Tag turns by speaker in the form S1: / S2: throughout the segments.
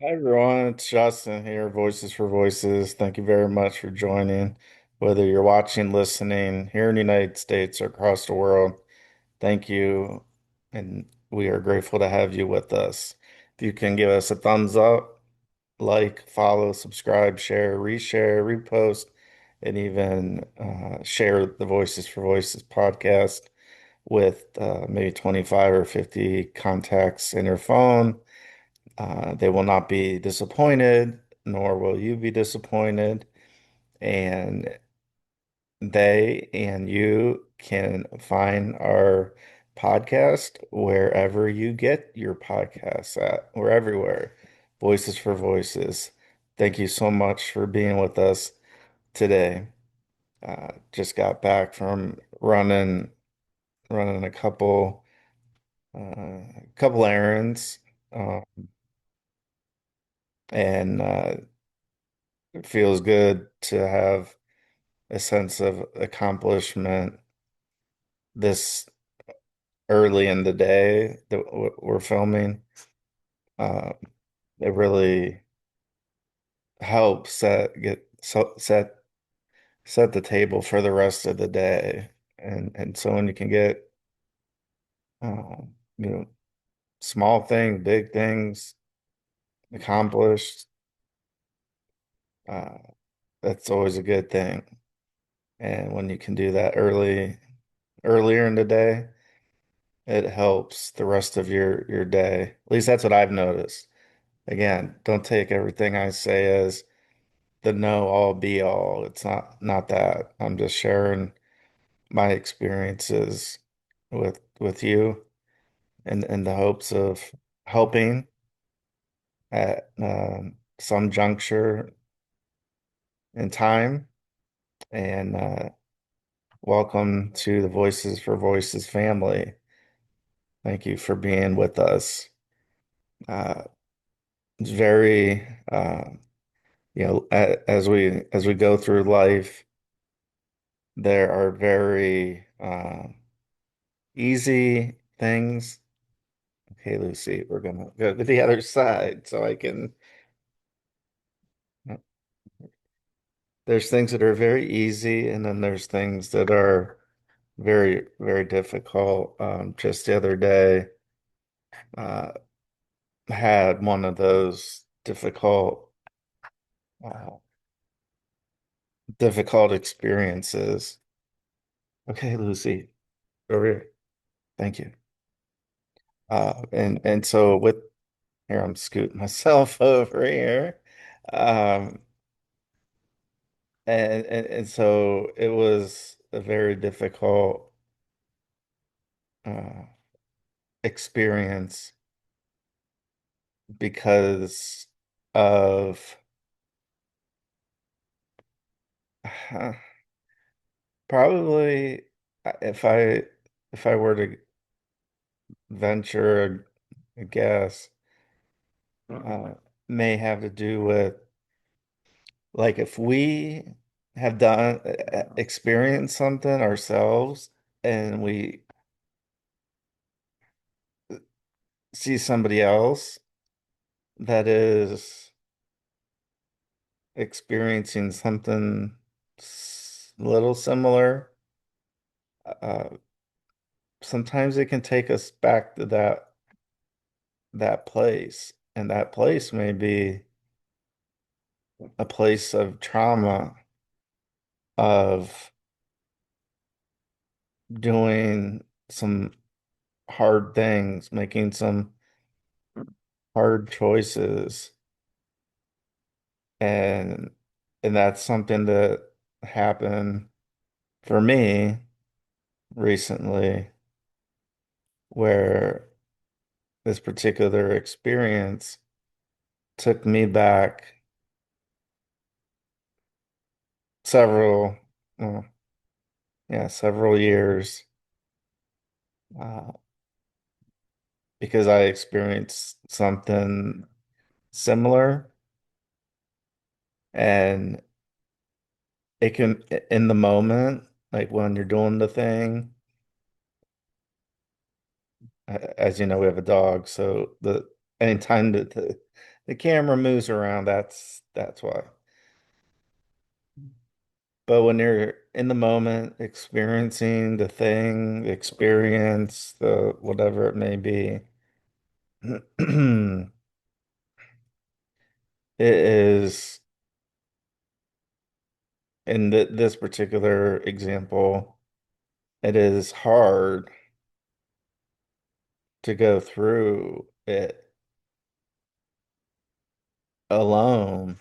S1: Hi everyone, it's Justin here, Voices for Voices. Thank you very much for joining. Whether you're watching, listening here in the United States or across the world, thank you. And we are grateful to have you with us. If you can give us a thumbs up, like, follow, subscribe, share, reshare, repost, and even share the Voices for Voices podcast with maybe 25 or 50 contacts in your phone. They will not be disappointed, nor will you be disappointed. And they and you can find our podcast wherever you get your podcasts at. We're everywhere. Voices for Voices. Thank you so much for being with us today. Just got back from running a couple errands, uh, and it feels good to have a sense of accomplishment this early in the day that we're filming. Uh, it really helps set the table for the rest of the day, and so when you can get uh, you know small things, big things accomplished, uh, that's always a good thing. And when you can do that earlier in the day, it helps the rest of your day. At least that's what I've noticed. Again, don't take everything I say as the know all be all. It's not that. I'm just sharing my experiences with you in the hopes of helping at some juncture in time. And welcome to the Voices for Voices family. Thank you for being with us. Uh, it's very as we go through life, there are very easy things. Okay, Lucy, we're gonna go to the other side so I can. There's things that are very easy, and then there's things that are very, very difficult. Just the other day, uh, had one of those uh, difficult experiences. Okay, Lucy, over here. Thank you. And so with here, I'm scooting myself over here. Um, and so it was a very difficult uh, experience because of probably if I were to venture a guess, uh, may have to do with like if we have done experienced something ourselves and we see somebody else that is experiencing something little similar, uh, sometimes it can take us back to that place, and that place may be a place of trauma, of doing some hard things, making some hard choices, and and that's something that happened for me recently, where this particular experience took me back several, well, yeah, several years, uh, because I experienced something similar, and it can, in the moment, like when you're doing the thing, as you know, we have a dog, so the anytime that The camera moves around. That's why. But when you're in the moment, experiencing the thing, the experience, the whatever it may be, it is in this particular example, it is hard to go through it alone.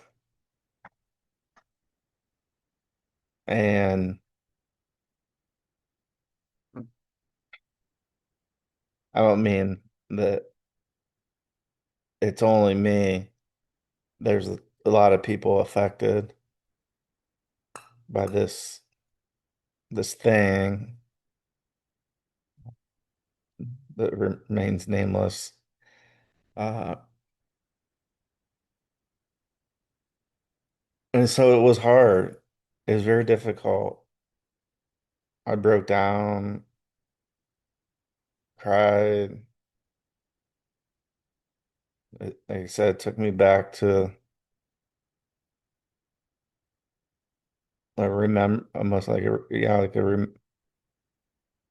S1: And I don't mean that it's only me. There's a lot of people affected by this thing that remains nameless. Uh, and so it was hard. It was very difficult. I broke down, cried. Like I said, it took me back to remember almost like like a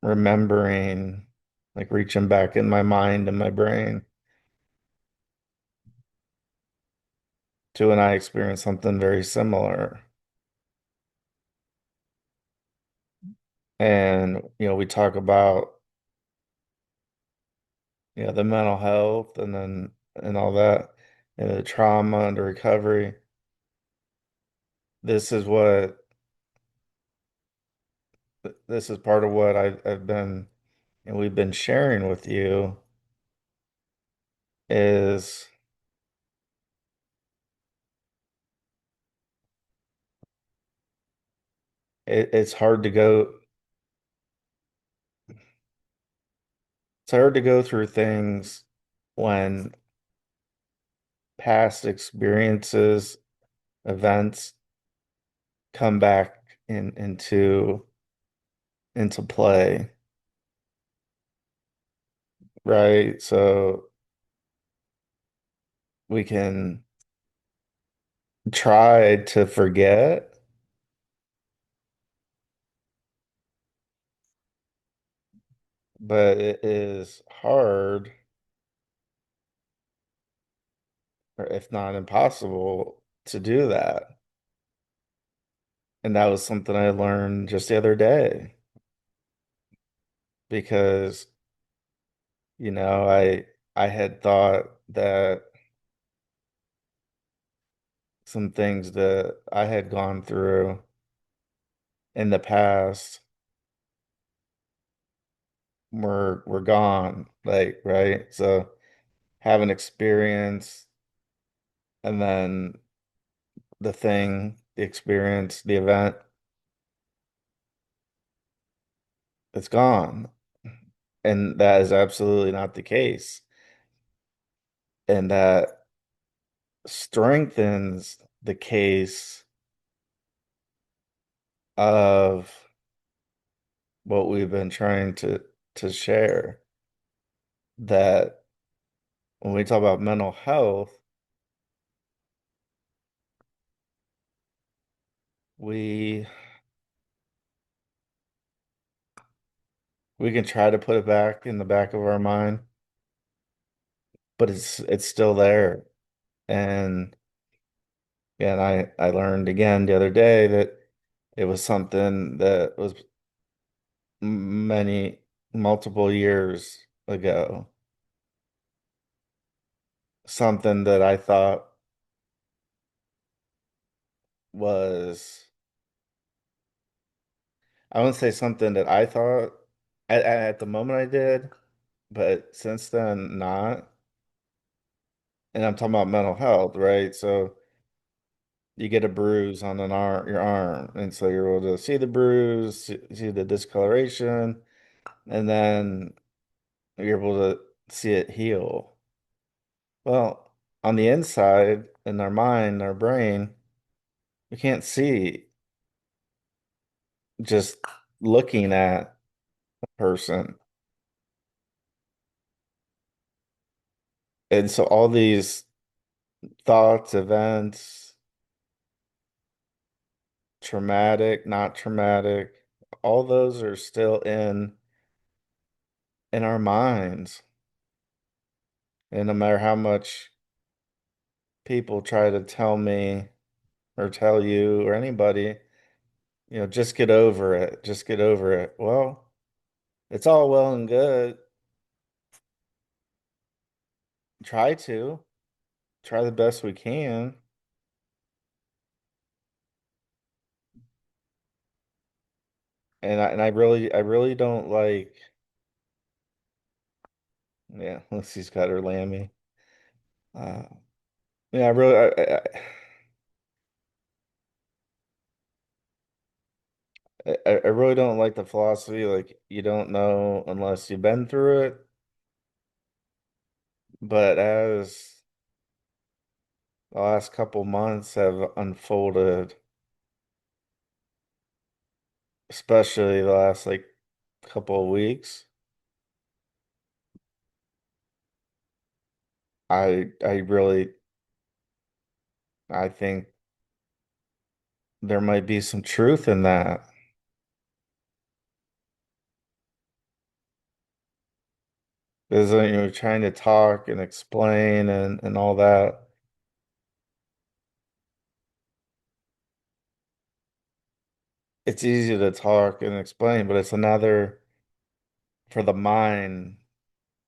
S1: remembering, like reaching back in my mind and my brain to when I experienced something very similar. And we talk about the mental health and all that and the trauma and the recovery. This is what this is part of what I've been and we've been sharing with you is it's hard to go through things when past experiences, events come back into play, right? So we can try to forget, but it is hard, or if not impossible, to do that. And that was something I learned just the other day because, I had thought that some things that I had gone through in the past were gone, like, right? So have an experience and then the experience, the event, it's gone. And that is absolutely not the case. And that strengthens the case of what we've been trying to share. That when we talk about mental health, we we can try to put it back in the back of our mind, but it's still there. And I learned again the other day that it was something that was many multiple years ago. Something that I thought was, I wouldn't say something that I thought at the moment I did, but since then not. And I'm talking about mental health, right? So you get a bruise on your arm, and so you're able to see the bruise, see the discoloration, and then you're able to see it heal. Well, on the inside, in our mind, our brain, we can't see just looking at a person. And so all these thoughts, events, traumatic, not traumatic, all those are still in our minds. And no matter how much people try to tell me or tell you or anybody, just get over it. Just get over it. Well, it's all well and good. Try to. Try the best we can. And I really don't like, yeah, Lucy's got her Lammy. Uh yeah, I really I really don't like the philosophy like you don't know unless you've been through it. But as the last couple months have unfolded, especially the last like couple of weeks, I really I think there might be some truth in that. Because trying to talk and explain and all that. It's easy to talk and explain, but it's another for the mind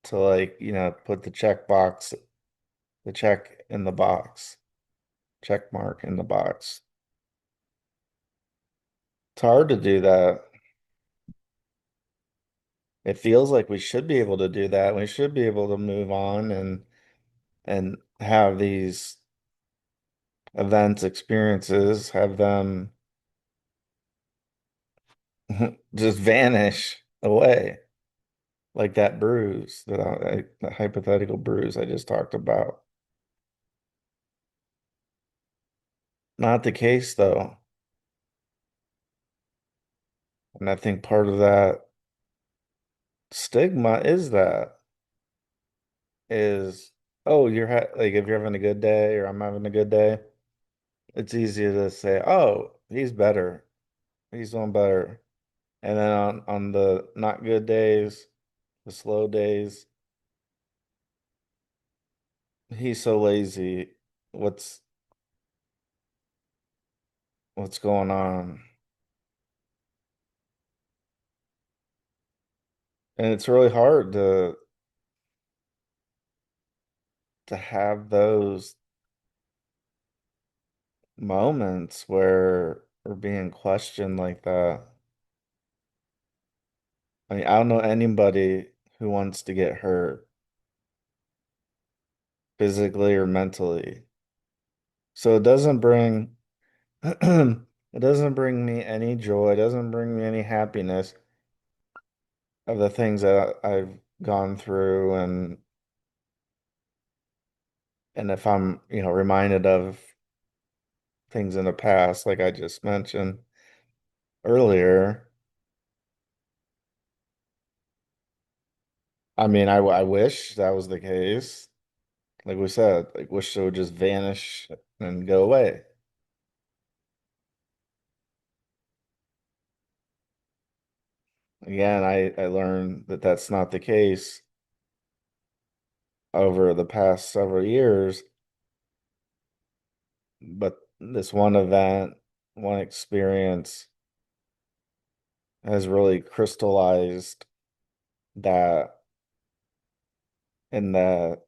S1: to like, put the check in the box, check mark in the box. It's hard to do that. It feels like we should be able to do that. We should be able to move on and have these events, experiences, have them just vanish away, like that bruise that hypothetical bruise I just talked about. Not the case though. And I think part of that stigma is, oh, like if you're having a good day or I'm having a good day, it's easy to say, oh, he's better. He's doing better. And then on the not good days, the slow days, he's so lazy. What's what's going on? And it's really hard to have those moments where we're being questioned like that. I mean, I don't know anybody who wants to get hurt physically or mentally. So it doesn't bring me any joy, it doesn't bring me any happiness of the things that I've gone through and if I'm, reminded of things in the past, like I just mentioned earlier, I mean, I wish that was the case. Like we said, like wish it would just vanish and go away. Again, I learned that that's not the case over the past several years, but this one event, one experience has really crystallized that in that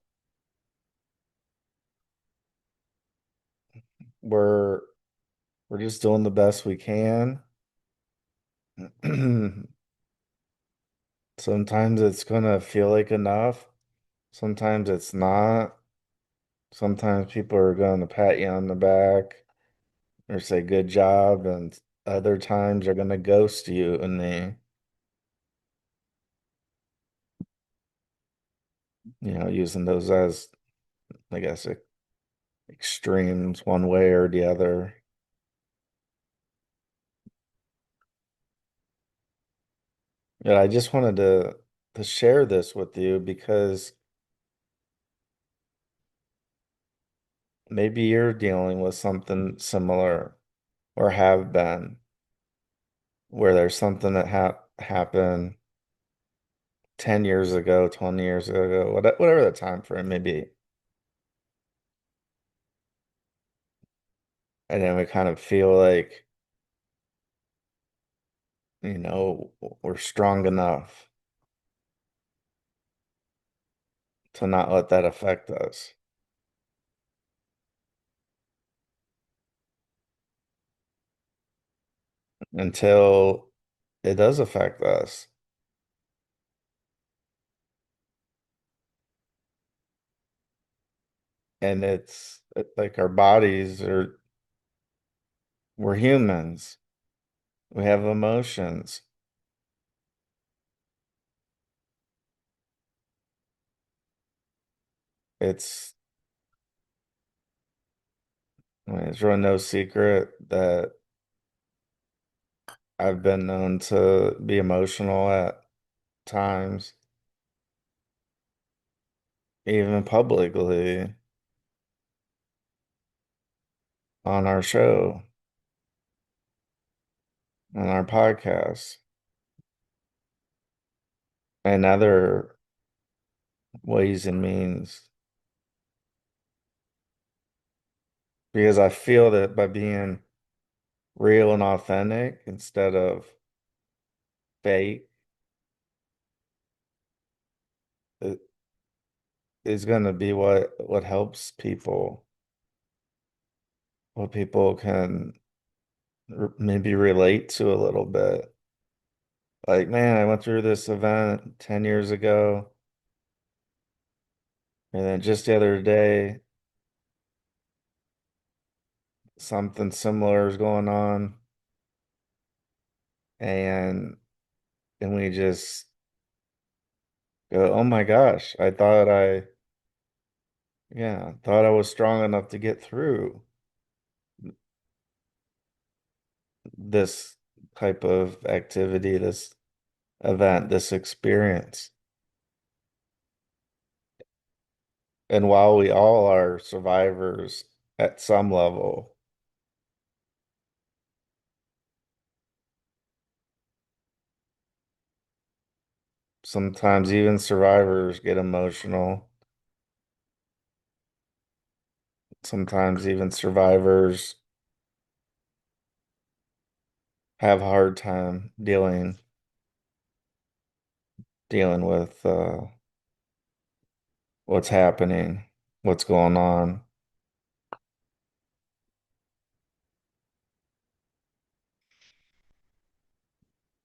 S1: we're we're just doing the best we can. Sometimes it's gonna feel like enough. Sometimes it's not. Sometimes people are gonna pat you on the back or say good job, and other times they're gonna ghost you and using those as, I guess, extremes one way or the other. And I just wanted to share this with you because maybe you're dealing with something similar or have been, where there's something that happened 10 years ago, 20 years ago, whatever the time frame may be. And then we kind of feel like, we're strong enough to not let that affect us until it does affect us. And like our bodies we're humans. We have emotions. It's, I mean, it's really no secret that I've been known to be emotional at times, even publicly on our show, on our podcast, and other ways and means. Because I feel that by being real and authentic instead of fake, it is going to be what helps people, what people can maybe relate to a little bit. Like, man, I went through this event 10 years ago, and then just the other day, something similar is going on, and we just go, "Oh my gosh, yeah, thought I was strong enough to get through this type of activity, this event, this experience." And while we all are survivors at some level, sometimes even survivors get emotional. Sometimes even survivors have a hard time dealing with what's happening, what's going on.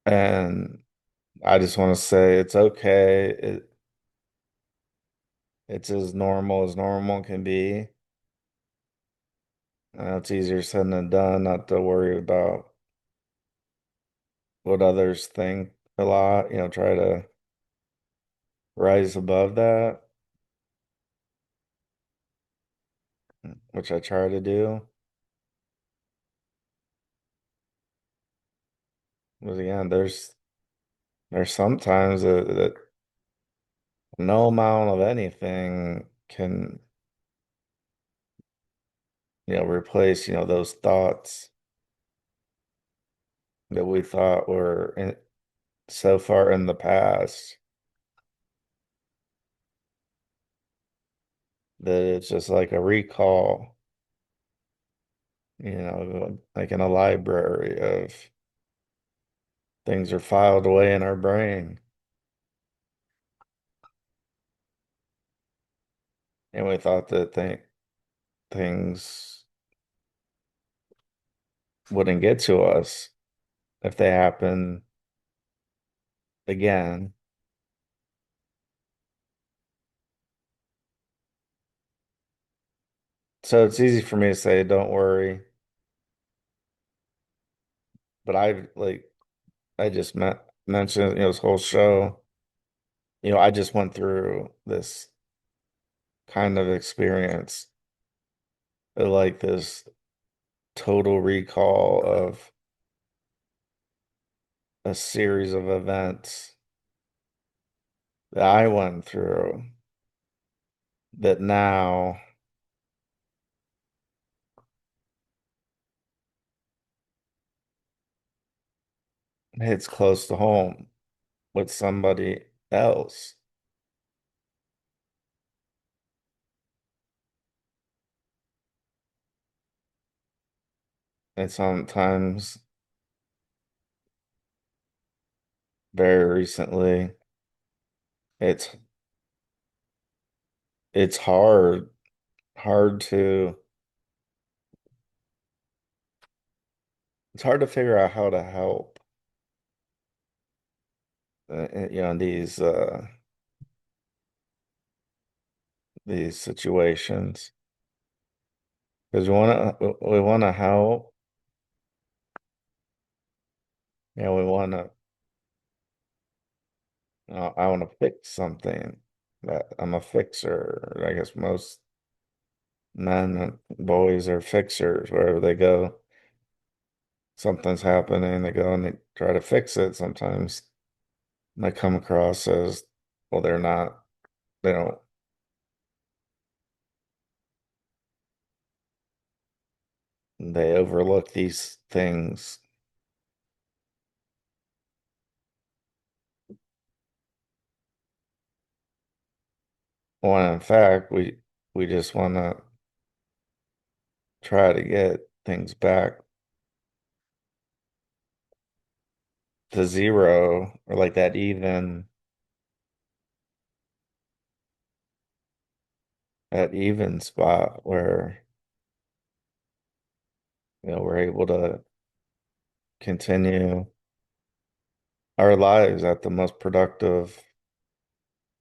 S1: And I just want to say it's okay. It's as normal can be. I know it's easier said than done not to worry about what others think a lot, try to rise above that, which I try to do. But again, there's sometimes that no amount of anything can, replace, those thoughts that we thought were so far in the past that it's just like a recall, like in a library of things are filed away in our brain. And we thought that things wouldn't get to us if they happen again. So it's easy for me to say, don't worry. But I just mentioned, this whole show, I just went through this kind of experience, like this total recall of a series of events that I went through that now hits close to home with somebody else. And sometimes very recently, it's it's hard to it's hard to figure out how to help these situations because we want to help. We want to I want to fix something. That I'm a fixer. I guess most men and boys are fixers wherever they go. Something's happening, they go and they try to fix it. Sometimes they come across as, well, they're not, they don't, they overlook these things. When in fact, we just want to try to get things back to zero or like that even spot where, we're able to continue our lives at the most productive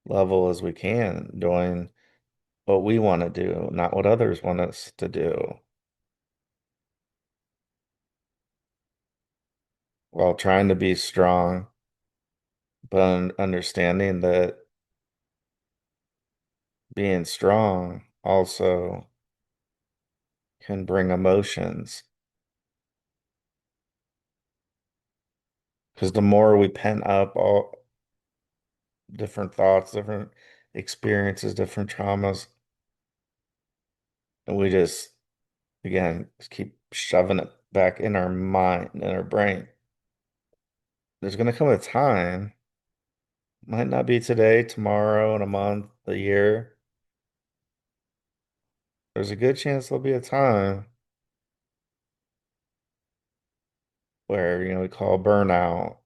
S1: level as we can, doing what we want to do, not what others want us to do, while trying to be strong, but understanding that being strong also can bring emotions. Because the more we pent up all different thoughts, different experiences, different traumas, and we just, again, just keep shoving it back in our mind, in our brain. There's going to come a time, might not be today, tomorrow, in a month, a year. There's a good chance there'll be a time where, we call burnout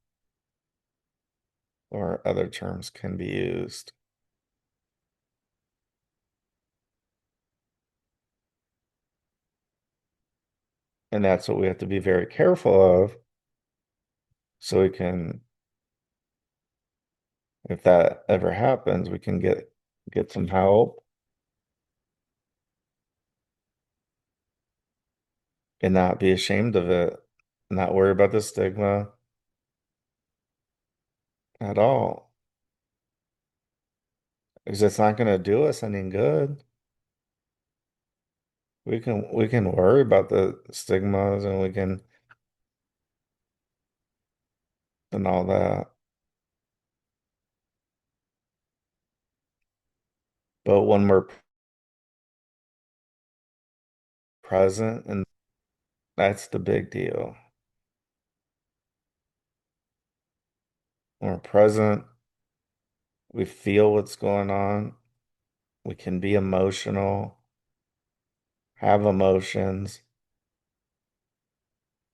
S1: or other terms can be used. And that's what we have to be very careful of so we can, if that ever happens, we can get some help and not be ashamed of it, not worry about the stigma at all. Because it's not going to do us any good. We can worry about the stigmas and we can and all that. But when we're present, and that's the big deal. When we're present, we feel what's going on. We can be emotional, have emotions,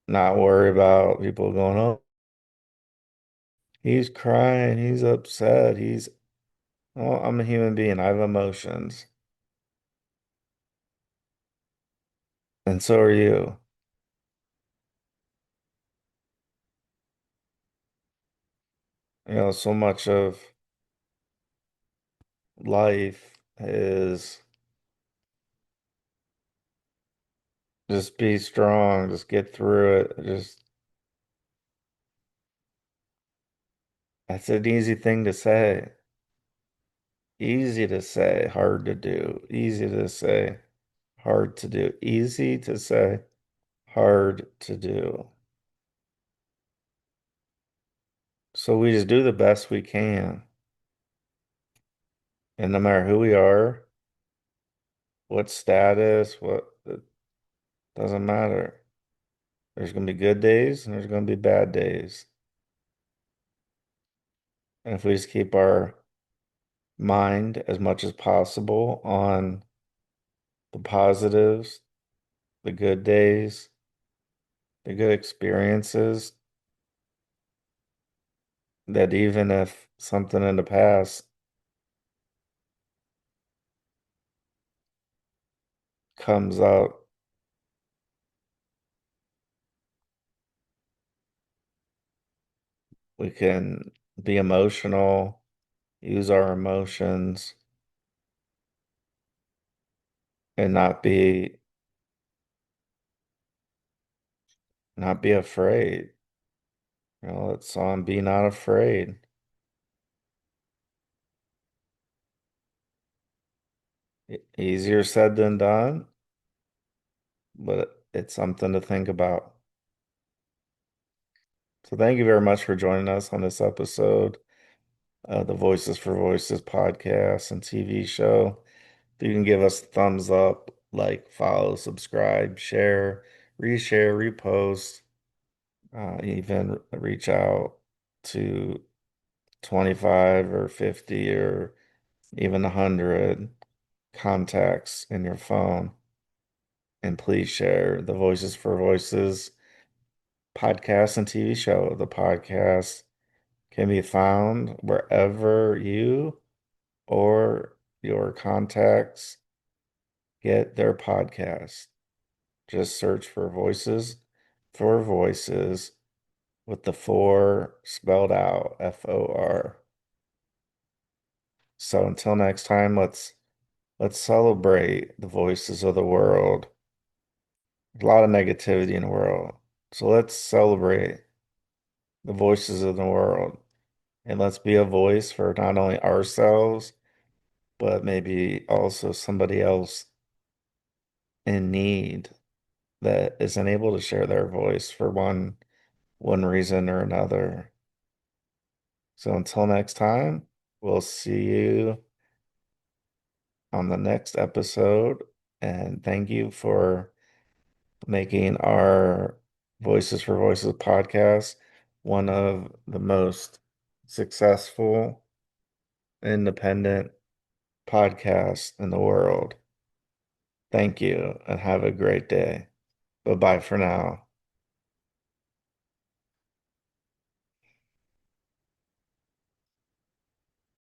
S1: not worry about people going, oh, he's crying, he's upset, well, I'm a human being, I have emotions, and so are you. So much of life is just be strong, just get through it. That's an easy thing to say. Easy to say, hard to do. Easy to say, hard to do. Easy to say, hard to do. So we just do the best we can. And no matter who we are, what status, it doesn't matter. There's going to be good days and there's going to be bad days. And if we just keep our mind as much as possible on the positives, the good days, the good experiences, that even if something in the past comes up, we can be emotional, use our emotions, and not be afraid. It's on Be Not Afraid. Easier said than done, but it's something to think about. So thank you very much for joining us on this episode of the Voices for Voices podcast and TV show. If you can give us a thumbs up, like, follow, subscribe, share, reshare, repost, even reach out to 25 or 50 or even 100 contacts in your phone. And please share the Voices for Voices podcast and TV show. The podcast can be found wherever you or your contacts get their podcast. Just search for Voices for Voices with the four spelled out, FOR. So until next time, let's celebrate the voices of the world. A lot of negativity in the world. So let's celebrate the voices of the world. And let's be a voice for not only ourselves, but maybe also somebody else in need that isn't able to share their voice for one reason or another. So until next time, we'll see you on the next episode. And thank you for making our Voices for Voices podcast one of the most successful independent podcasts in the world. Thank you and have a great day. Bye bye for now.